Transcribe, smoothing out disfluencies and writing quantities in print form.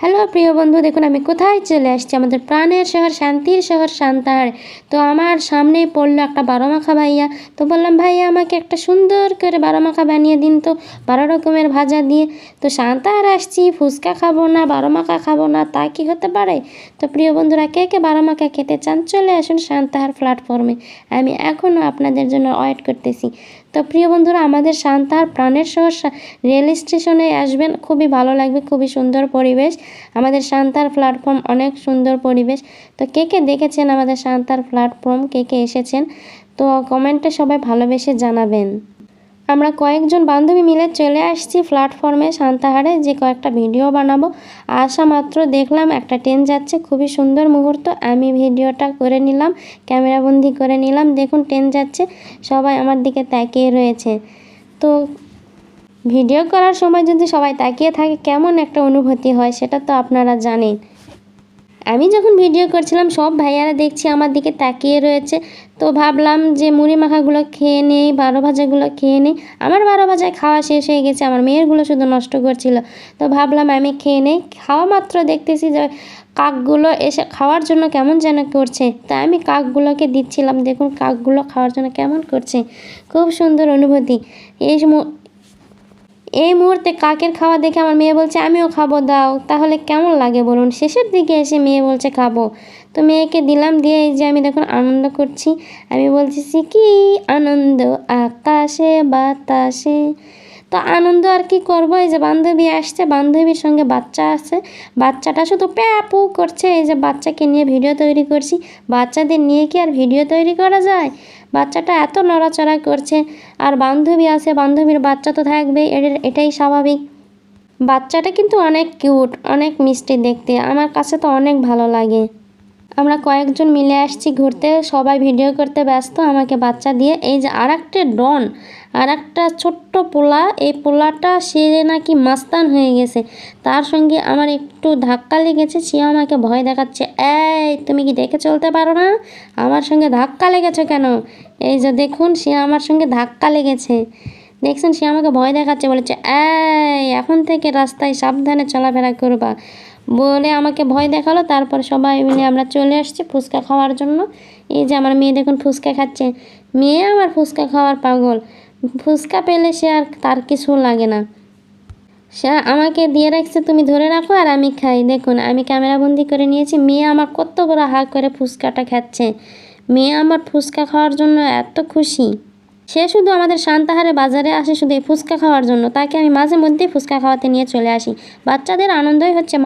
Hello প্রিয় বন্ধু, দেখুন আমি কোথায় চলে আসছি, আমাদের প্রাণের শহর, শান্তির শহর সান্তাহার। তো আমার সামনেই পড়লো একটা বারোমাখা ভাইয়া। তো বললাম, ভাইয়া আমাকে একটা সুন্দর করে বারোমাখা বানিয়ে দিন তো, 12 রকমের ভাজা দিয়ে। তো সান্তাহার আসছি, ফুচকা খাবো না, বারোমাখা খাবো না, তা কি হতে পারে? তো প্রিয় বন্ধুরা, কে কে বারোমাখা খেতে চান চলে আসুন সান্তাহার প্ল্যাটফর্মে। আমি এখনও আপনাদের জন্য ওয়েট করতেছি। তো প্রিয় বন্ধুরা, আমাদের সান্তাহার প্রাণের শহর রেল স্টেশনে আসবেন, খুবই ভালো লাগবে, খুবই সুন্দর পরিবেশ। আমাদের সান্তাহার প্ল্যাটফর্ম অনেক সুন্দর পরিবেশ। তো কে কে দেখেছেন আমাদের সান্তাহার প্ল্যাটফর্ম, কে কে এসেছেন, তো কমেন্টে সবাই ভালোবেসে জানাবেন। আমরা কয়েকজন বান্ধবী মিলে চলে আসছি প্ল্যাটফর্মে সান্তাহারে, যে কয়েকটা ভিডিও বানাবো। আসা মাত্র দেখলাম একটা ট্রেন যাচ্ছে, খুবই সুন্দর মুহূর্ত। আমি ভিডিওটা করে নিলাম, ক্যামেরাবন্দি করে নিলাম। দেখুন ট্রেন যাচ্ছে, সবাই আমার দিকে তাকিয়ে রয়েছে। তো ভিডিও করার সময় যদি সবাই তাকিয়ে থাকে কেমন একটা অনুভূতি হয় সেটা তো আপনারা জানেন। আমি যখন ভিডিও করছিলাম সব ভাইয়ারা দেখছি আমার দিকে তাকিয়ে রয়েছে। তো ভাবলাম যে মুড়ি মাখাগুলো খেয়ে নেই, 12 ভাজাগুলো খেয়ে নেই। আমার 12 ভাজায় খাওয়া শেষ হয়ে গেছে, আমার মেয়েরগুলো শুধু নষ্ট করছিল। তো ভাবলাম আমি খেয়ে নেই। খাওয়া মাত্র দেখতেছি যে কাকগুলো এসে খাওয়ার জন্য কেমন যেন করছে। তা আমি কাকগুলোকে দিচ্ছিলাম, দেখুন কাকগুলো খাওয়ার জন্য কেমন করছে। খুব সুন্দর অনুভূতি। এই মুহূর্তে কাকের খাওয়া দেখে আমার মেয়ে বলছে আমিও খাবো, দাও। তাহলে কেমন লাগে বলুন? শেষের দিকে এসে মেয়ে বলছে খাবো। তো মেয়েকে দিলাম, দিয়ে এই যে আমি দেখুন আনন্দ করছি। আমি বলছি কি আনন্দ আকাশে বাতাসে। তো আনন্দ আর কি করবো, এই যে বান্ধবী আসছে, বান্ধবীর সঙ্গে বাচ্চা আছে, বাচ্চাটা শুধু প্যাপু করছে। এই যে বাচ্চাকে নিয়ে ভিডিও তৈরি করছি। বাচ্চাদের নিয়ে কি আর ভিডিও তৈরি করা যায়? বাচ্চাটা এত নড়াচড়া করছে। আর বান্ধবী আছে, বান্ধবীর বাচ্চা তো থাকবেই, এটাই স্বাভাবিক। বাচ্চাটা কিন্তু অনেক কিউট, অনেক মিষ্টি দেখতে, আমার কাছে তো অনেক ভালো লাগে। আমরা কয়েকজন মিলে আসছি ঘুরতে, সবাই ভিডিও করতে ব্যস্ত আমাকে বাচ্চা দিয়ে। এই যে আর একটা ছোট্ট পোলা, এই পোলাটা সে নাকি মাস্তান হয়ে গেছে, তার সঙ্গে আমার একটু ধাক্কা লেগেছে, সে আমাকে ভয় দেখাচ্ছে। এই তুমি কি দেখে চলতে পারো না? আমার সঙ্গে ধাক্কা লেগেছে কেন? এই যে দেখুন, সে আমার সঙ্গে ধাক্কা লেগেছে, দেখছেন? সে আমাকে ভয় দেখাচ্ছে, বলেছে এই এখন থেকে রাস্তায় সাবধানে চলাফেরা করবা বলে আমাকে ভয় দেখালো। তারপর সবাই মিলে আমরা চলে আসছি ফুচকা খাওয়ার জন্য। এই যে আমার মেয়ে দেখুন ফুচকা খাচ্ছে। মেয়ে আমার ফুচকা খাওয়ার পাগল, ফুচকা পেলে সে আর তার কিছু লাগে না। সে আমাকে দিয়ে রাখছে, তুমি ধরে রাখো আর আমি খাই। দেখুন আমি ক্যামেরাবন্দি করে নিয়েছি, মেয়ে আমার কত বড় হাঁ করে ফুচকাটা খাচ্ছে। মেয়ে আমার ফুচকা খাওয়ার জন্য এত খুশি। সে শুধু আমাদের সান্তাহারে বাজারে আসে শুধু এই ফুচকা খাওয়ার জন্য, তাকে আমি মাঝে মধ্যেই ফুচকা খাওয়াতে নিয়ে চলে আসি। বাচ্চাদের আনন্দই হচ্ছে